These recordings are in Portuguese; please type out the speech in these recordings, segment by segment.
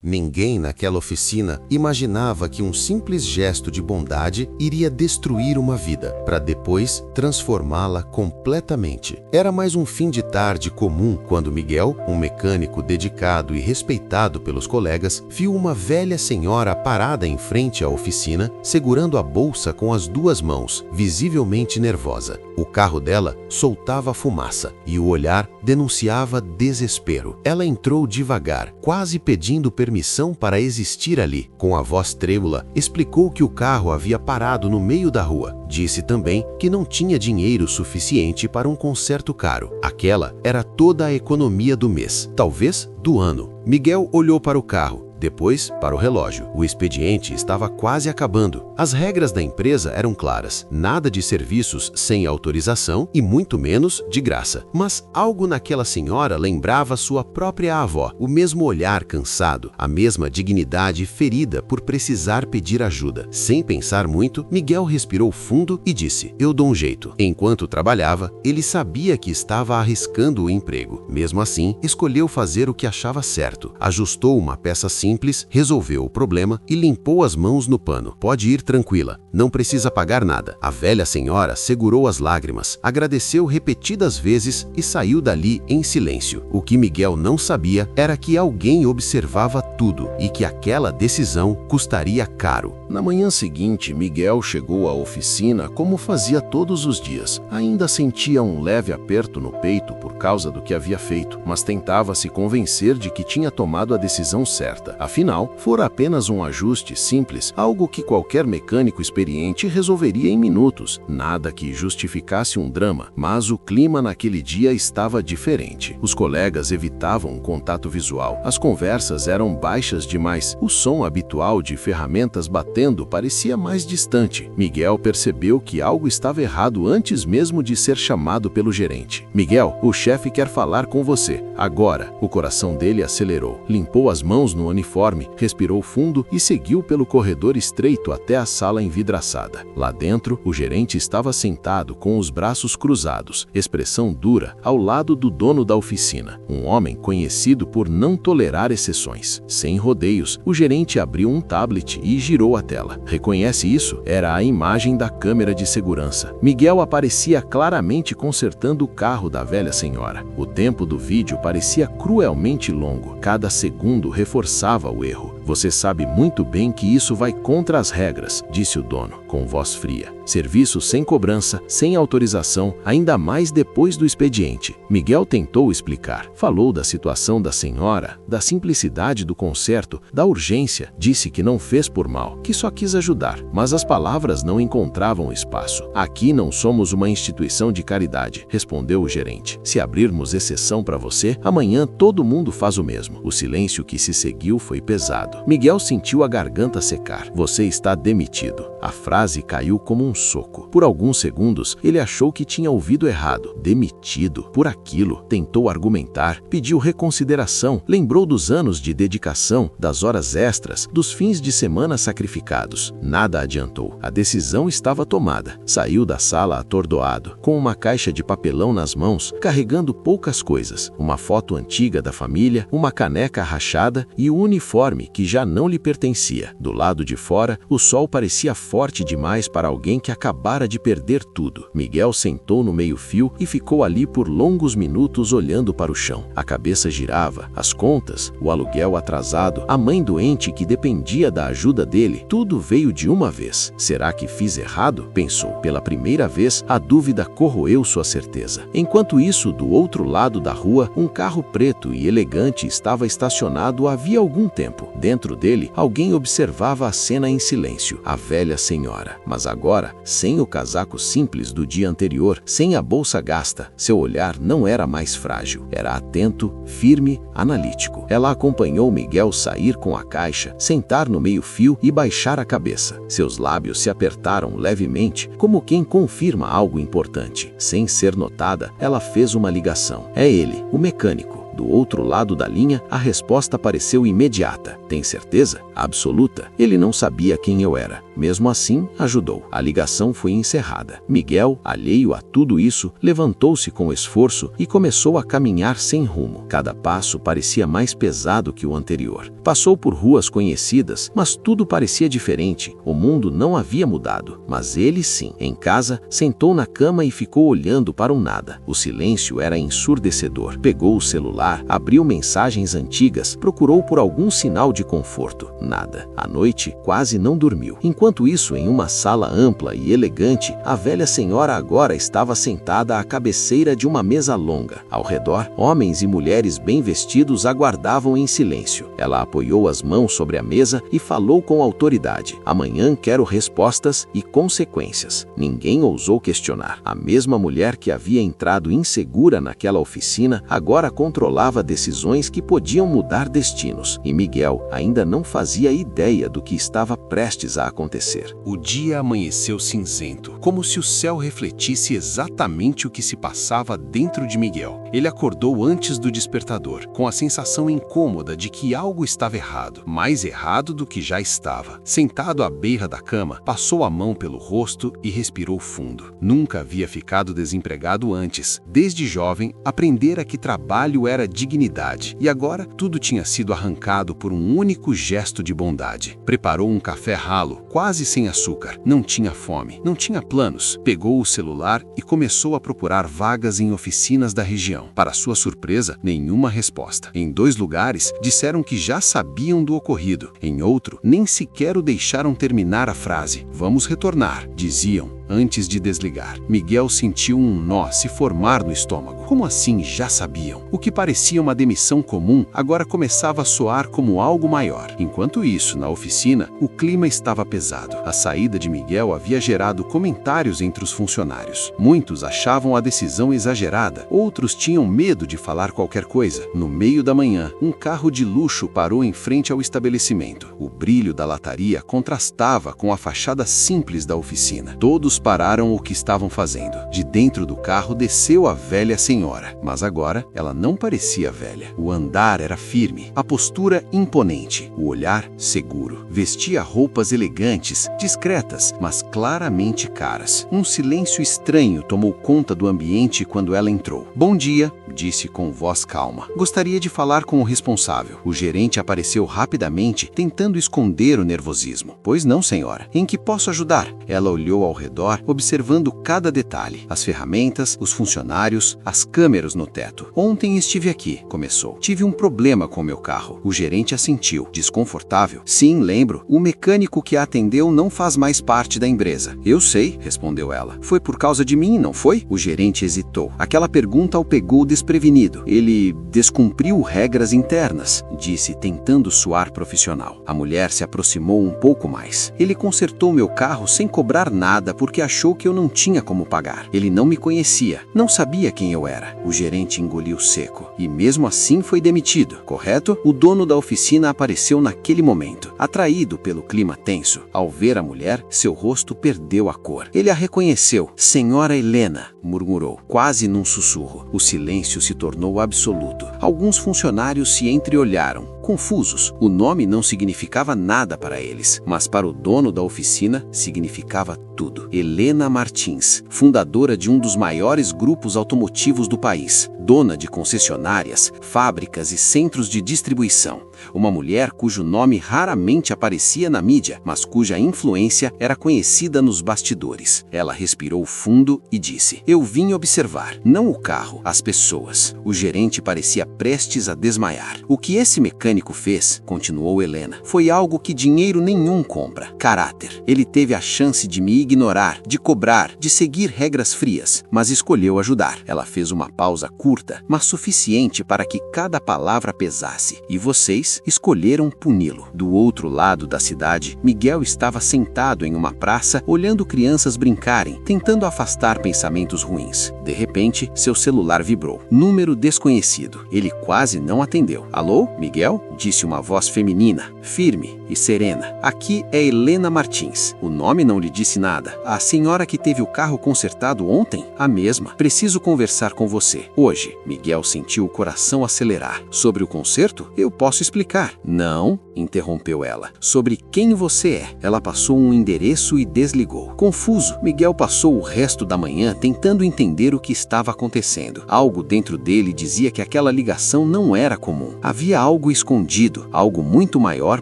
Ninguém naquela oficina imaginava que um simples gesto de bondade iria destruir uma vida, para depois transformá-la completamente. Era mais um fim de tarde comum quando Miguel, um mecânico dedicado e respeitado pelos colegas, viu uma velha senhora parada em frente à oficina, segurando a bolsa com as duas mãos, visivelmente nervosa. O carro dela soltava fumaça e o olhar denunciava desespero. Ela entrou devagar, quase pedindo permissão para existir ali. Com a voz trêmula, explicou que o carro havia parado no meio da rua. Disse também que não tinha dinheiro suficiente para um conserto caro. Aquela era toda a economia do mês, talvez do ano. Miguel olhou para o carro, depois para o relógio. O expediente estava quase acabando. As regras da empresa eram claras: nada de serviços sem autorização e muito menos de graça. Mas algo naquela senhora lembrava sua própria avó. O mesmo olhar cansado, a mesma dignidade ferida por precisar pedir ajuda. Sem pensar muito, Miguel respirou fundo e disse: "Eu dou um jeito." Enquanto trabalhava, ele sabia que estava arriscando o emprego. Mesmo assim, escolheu fazer o que achava certo. Ajustou uma peça simples, resolveu o problema e limpou as mãos no pano. "Pode ir tranquila, não precisa pagar nada." A velha senhora segurou as lágrimas, agradeceu repetidas vezes e saiu dali em silêncio. O que Miguel não sabia era que alguém observava tudo e que aquela decisão custaria caro. Na manhã seguinte, Miguel chegou à oficina como fazia todos os dias. Ainda sentia um leve aperto no peito por causa do que havia feito, mas tentava se convencer de que tinha tomado a decisão certa. Afinal, fora apenas um ajuste simples, algo que qualquer mecânico experiente resolveria em minutos, nada que justificasse um drama. Mas o clima naquele dia estava diferente. Os colegas evitavam o contato visual, as conversas eram baixas demais, o som habitual de ferramentas batendo parecia mais distante. Miguel percebeu que algo estava errado antes mesmo de ser chamado pelo gerente. "Miguel, o chefe quer falar com você, agora." O coração dele acelerou. Limpou as mãos no uniforme, respirou fundo e seguiu pelo corredor estreito até a sala envidraçada. Lá dentro, o gerente estava sentado com os braços cruzados, expressão dura, ao lado do dono da oficina, um homem conhecido por não tolerar exceções. Sem rodeios, o gerente abriu um tablet e girou a tela. "Reconhece isso?" Era a imagem da câmera de segurança. Miguel aparecia claramente consertando o carro da velha senhora. O tempo do vídeo parecia cruelmente longo. Cada segundo reforçava o erro. "Você sabe muito bem que isso vai contra as regras", disse o dono, com voz fria. "Serviço sem cobrança, sem autorização, ainda mais depois do expediente." Miguel tentou explicar. Falou da situação da senhora, da simplicidade do conserto, da urgência. Disse que não fez por mal, que só quis ajudar. Mas as palavras não encontravam espaço. "Aqui não somos uma instituição de caridade", respondeu o gerente. "Se abrirmos exceção para você, amanhã todo mundo faz o mesmo." O silêncio que se seguiu foi pesado. Miguel sentiu a garganta secar. "Você está demitido." A frase caiu como um soco. Por alguns segundos, ele achou que tinha ouvido errado. Demitido? Por aquilo? Tentou argumentar, pediu reconsideração, lembrou dos anos de dedicação, das horas extras, dos fins de semana sacrificados. Nada adiantou. A decisão estava tomada. Saiu da sala atordoado, com uma caixa de papelão nas mãos, carregando poucas coisas. Uma foto antiga da família, uma caneca rachada e o uniforme que já não lhe pertencia. Do lado de fora, o sol parecia forte demais para alguém que acabara de perder tudo. Miguel sentou no meio-fio e ficou ali por longos minutos olhando para o chão. A cabeça girava, as contas, o aluguel atrasado, a mãe doente que dependia da ajuda dele, tudo veio de uma vez. "Será que fiz errado?" pensou. Pela primeira vez, a dúvida corroeu sua certeza. Enquanto isso, do outro lado da rua, um carro preto e elegante estava estacionado havia algum tempo. Dentro dele, alguém observava a cena em silêncio. A velha senhora. Mas agora, sem o casaco simples do dia anterior, sem a bolsa gasta, seu olhar não era mais frágil. Era atento, firme, analítico. Ela acompanhou Miguel sair com a caixa, sentar no meio-fio e baixar a cabeça. Seus lábios se apertaram levemente, como quem confirma algo importante. Sem ser notada, ela fez uma ligação. "É ele, o mecânico." Do outro lado da linha, a resposta pareceu imediata. "Tem certeza? Absoluta." Ele não sabia quem eu era, Mesmo assim, ajudou. A ligação foi encerrada. Miguel, alheio a tudo isso, levantou-se com esforço e começou a caminhar sem rumo. Cada passo parecia mais pesado que o anterior. Passou por ruas conhecidas, mas tudo parecia diferente. O mundo não havia mudado, mas ele sim. Em casa, sentou na cama e ficou olhando para um nada. O silêncio era ensurdecedor. Pegou o celular, abriu mensagens antigas, procurou por algum sinal de conforto. Nada. À noite, quase não dormiu. Enquanto isso, em uma sala ampla e elegante, a velha senhora agora estava sentada à cabeceira de uma mesa longa. Ao redor, homens e mulheres bem vestidos aguardavam em silêncio. Ela apoiou as mãos sobre a mesa e falou com autoridade. Amanhã quero respostas e consequências. Ninguém ousou questionar. A mesma mulher que havia entrado insegura naquela oficina agora controlava decisões que podiam mudar destinos. E Miguel ainda não fazia ideia do que estava prestes a acontecer. O dia amanheceu cinzento, como se o céu refletisse exatamente o que se passava dentro de Miguel. Ele acordou antes do despertador, com a sensação incômoda de que algo estava errado, mais errado do que já estava. Sentado à beira da cama, passou a mão pelo rosto e respirou fundo. Nunca havia ficado desempregado antes. Desde jovem, aprendera que trabalho era dignidade, e agora tudo tinha sido arrancado por um único gesto de bondade. Preparou um café ralo, quase sem açúcar. Não tinha fome, não tinha planos. Pegou o celular e começou a procurar vagas em oficinas da região. Para sua surpresa, nenhuma resposta. Em 2 lugares, disseram que já sabiam do ocorrido. Em outro, nem sequer o deixaram terminar a frase. Vamos retornar, diziam, antes de desligar. Miguel sentiu um nó se formar no estômago. Como assim já sabiam? O que parecia uma demissão comum agora começava a soar como algo maior. Enquanto isso, na oficina, o clima estava pesado. A saída de Miguel havia gerado comentários entre os funcionários. Muitos achavam a decisão exagerada, outros tinham medo de falar qualquer coisa. No meio da manhã, um carro de luxo parou em frente ao estabelecimento. O brilho da lataria contrastava com a fachada simples da oficina. Todos pararam o que estavam fazendo. De dentro do carro desceu a velha senhora, mas agora ela não parecia velha. O andar era firme, a postura imponente, o olhar seguro. Vestia roupas elegantes, discretas, mas claramente caras. Um silêncio estranho tomou conta do ambiente quando ela entrou. Bom dia, disse com voz calma. Gostaria de falar com o responsável. O gerente apareceu rapidamente, tentando esconder o nervosismo. Pois não, senhora. Em que posso ajudar? Ela olhou ao redor, observando cada detalhe. As ferramentas, os funcionários, as câmeras no teto. Ontem estive aqui, começou. Tive um problema com meu carro. O gerente assentiu, desconfortável. Sim, lembro. O mecânico que a atendeu não faz mais parte da empresa. Eu sei, respondeu ela. Foi por causa de mim, não foi? O gerente hesitou. Aquela pergunta o pegou desprevenido. Ele descumpriu regras internas, disse, tentando soar profissional. A mulher se aproximou um pouco mais. Ele consertou meu carro sem cobrar nada porque achou que eu não tinha como pagar. Ele não me conhecia, não sabia quem eu era. O gerente engoliu seco. E mesmo assim foi demitido, correto? O dono da oficina apareceu naquele momento, atraído pelo clima tenso. Ao ver a mulher, seu rosto perdeu a cor. Ele a reconheceu. Senhora Helena, murmurou, quase num sussurro. O silêncio se tornou absoluto. Alguns funcionários se entreolharam, confusos. O nome não significava nada para eles, mas para o dono da oficina significava tudo. Helena Martins, fundadora de um dos maiores grupos automotivos do país, dona de concessionárias, fábricas e centros de distribuição. Uma mulher cujo nome raramente aparecia na mídia, mas cuja influência era conhecida nos bastidores. Ela respirou fundo e disse: eu vim observar, não o carro, as pessoas. O gerente parecia prestes a desmaiar. O que esse mecânico fez, continuou Helena, foi algo que dinheiro nenhum compra. Caráter. Ele teve a chance de me ignorar, de cobrar, de seguir regras frias, mas escolheu ajudar. Ela fez uma pausa curta, mas suficiente para que cada palavra pesasse. E vocês escolheram puni-lo. Do outro lado da cidade, Miguel estava sentado em uma praça, olhando crianças brincarem, tentando afastar pensamentos ruins. De repente, seu celular vibrou. Número desconhecido. Ele quase não atendeu. Alô, Miguel? Disse uma voz feminina, firme e serena. Aqui é Helena Martins. O nome não lhe disse nada. A senhora que teve o carro consertado ontem? A mesma. Preciso conversar com você. Hoje. hoje. Miguel sentiu o coração acelerar. Sobre o concerto? Eu posso explicar. Não, interrompeu ela. Sobre quem você é. Ela passou um endereço e desligou. Confuso, Miguel passou o resto da manhã tentando entender o que estava acontecendo. Algo dentro dele dizia que aquela ligação não era comum. Havia algo escondido, algo muito maior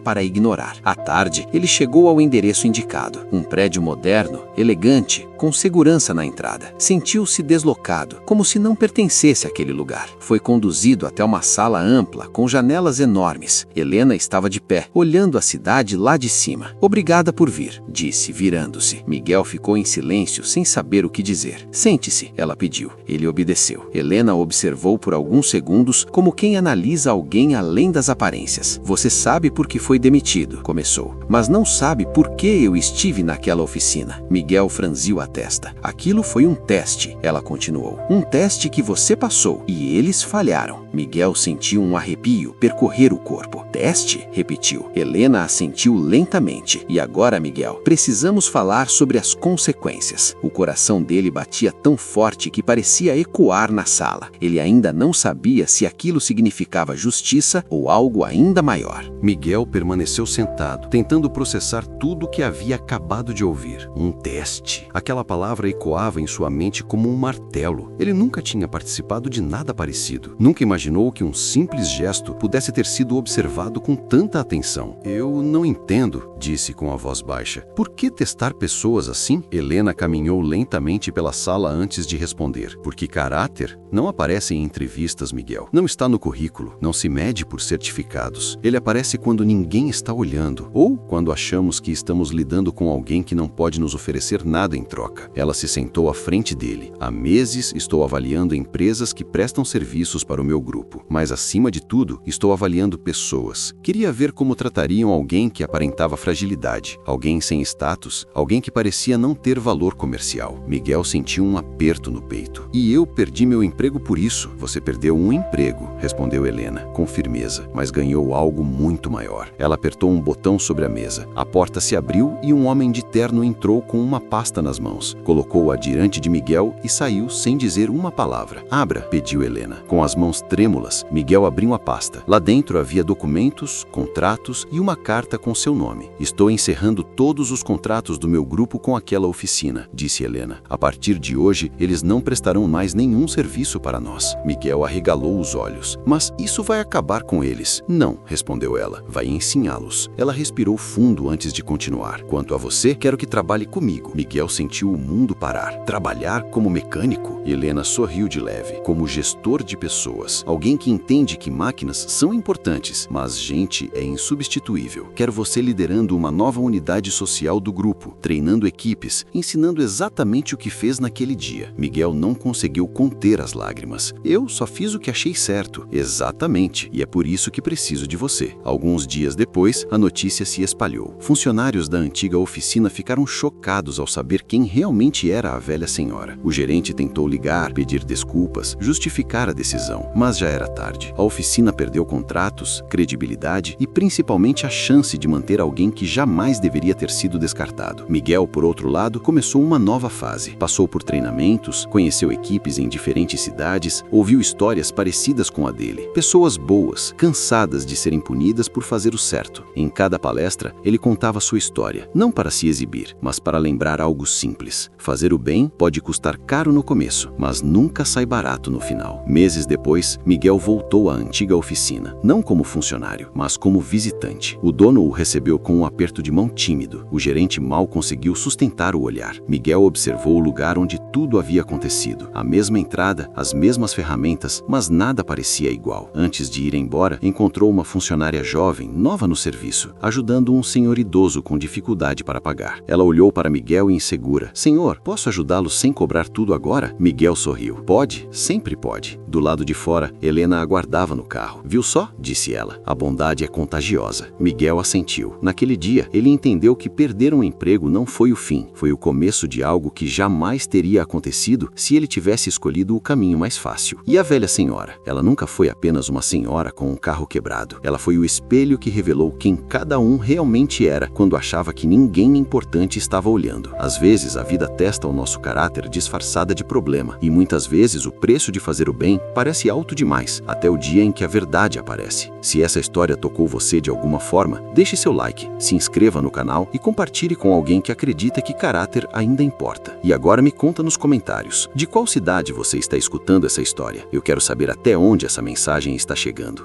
para ignorar. À tarde, ele chegou ao endereço indicado. Um prédio moderno, elegante, com segurança na entrada. Sentiu-se deslocado, como se não pertencesse àquele lugar. Foi conduzido até uma sala ampla, com janelas enormes. Helena estava de pé, olhando a cidade lá de cima. Obrigada por vir, disse, virando-se. Miguel ficou em silêncio, sem saber o que dizer. Sente-se, ela pediu. Ele obedeceu. Helena observou por alguns segundos, como quem analisa alguém além das aparências. Você sabe por que foi demitido, começou. Mas não sabe por que eu estive naquela oficina. Miguel franziu a testa. Aquilo foi um teste, ela continuou. Um teste que você passou, e eles falharam. Miguel sentiu um arrepio percorrer o corpo. Teste? Repetiu. Helena assentiu lentamente. E agora, Miguel, precisamos falar sobre as consequências. O coração dele batia tão forte que parecia ecoar na sala. Ele ainda não sabia se aquilo significava justiça ou algo ainda maior. Miguel permaneceu sentado, tentando processar tudo o que havia acabado de ouvir. Um teste. Aquela palavra ecoava em sua mente como um martelo. Ele nunca tinha participado de nada parecido. Nunca imaginou que um simples gesto pudesse ter sido observado com tanta atenção. Eu não entendo, disse com a voz baixa. Por que testar pessoas assim? Helena caminhou lentamente pela sala antes de responder. Porque caráter não aparece em entrevistas, Miguel. Não está no currículo. Não se mede por certificados. Ele aparece quando ninguém está olhando. Ou quando achamos que estamos lidando com alguém que não pode nos oferecer nada em troca. Ela se sentou à frente dele. Há meses estou avaliando empresas que prestam serviços para o meu grupo. Mas acima de tudo, estou avaliando pessoas. Queria ver como tratariam alguém que aparentava fragilidade. Alguém sem status. Alguém que parecia não ter valor comercial. Miguel sentiu um aperto no peito. E eu perdi meu emprego por isso. Você perdeu um emprego, respondeu Helena, com firmeza, mas ganhou algo muito maior. Ela apertou um botão sobre a mesa. A porta se abriu e um homem de terno entrou com uma pasta nas mãos. Colocou-a diante de Miguel e saiu sem dizer uma palavra. Abra, pediu Helena. Com as mãos trêmulas, Miguel abriu a pasta. Lá dentro havia documentos, contratos e uma carta com seu nome. Estou encerrando todos os contratos do meu grupo com aquela oficina, disse Helena. A partir de hoje, eles não prestarão mais nenhum serviço para nós. Miguel arregalou os olhos. Mas isso vai acabar com eles. Não, respondeu ela. Vai ensiná-los. Ela respirou fundo antes de continuar. Quanto a você, quero que trabalhe comigo. Miguel sentiu o mundo parar. Trabalhar como mecânico? Helena sorriu de leve. Como gestor de pessoas. Alguém que entende que máquinas são importantes, mas gente é insubstituível. Quero você liderando uma nova unidade social do grupo, treinando equipes, ensinando exatamente o que fez naquele dia. Miguel não conseguiu conter as lágrimas. Eu só fiz o que achei certo. Exatamente. E é por isso que preciso de você. Alguns dias depois, a notícia se espalhou. Funcionários da antiga oficina ficaram chocados ao saber quem realmente era a velha senhora. O gerente tentou ligar, pedir desculpas, justificar a decisão, mas já era tarde. A oficina perdeu contratos, credibilidade e principalmente a chance de manter alguém que jamais deveria ter sido descartado. Miguel, por outro lado, começou uma nova fase. Passou por treinamentos, conheceu equipes em diferentes cidades, ouviu histórias parecidas com a dele. Pessoas boas, cansadas de serem punidas por fazer o certo. Em cada palestra, ele contava sua história, não para se exibir, mas para lembrar algo simples. Fazer o bem pode custar caro no começo, mas nunca sai barato no final. Meses depois, Miguel voltou à antiga oficina, não como funcionário, mas como visitante. O dono o recebeu com um aperto de mão tímido. O gerente mal conseguiu sustentar o olhar. Miguel observou o lugar onde tudo havia acontecido. A mesma entrada, as mesmas ferramentas, mas nada parecia igual. Antes de ir embora, encontrou uma funcionária jovem, nova no serviço, ajudando um senhor idoso com dificuldade para pagar. Ela olhou para Miguel insegura. Senhor, posso ajudá-lo sem cobrar tudo agora? Miguel sorriu. Pode? Sempre pode. Do lado de fora, Helena aguardava no carro. Viu só? Disse ela. A bondade é contagiosa. Miguel assentiu. Naquele dia, ele entendeu que perder um emprego não foi o fim, foi o começo de algo que jamais teria acontecido se ele tivesse escolhido o caminho mais fácil. E a velha senhora? Ela nunca foi apenas uma senhora com um carro quebrado. Ela foi o espelho que revelou quem cada um realmente era quando achava que ninguém importante estava olhando. Às vezes, a vida testa o nosso caráter disfarçada de problema, e muitas vezes o preço de fazer o bem parece alto demais, até o dia em que a verdade aparece. Se essa história tocou você de alguma forma, deixe seu like, se inscreva no canal e compartilhe com alguém que acredita que caráter ainda importa. E agora me conta nos comentários, de qual cidade você está escutando essa história? Eu quero saber até onde essa mensagem está chegando.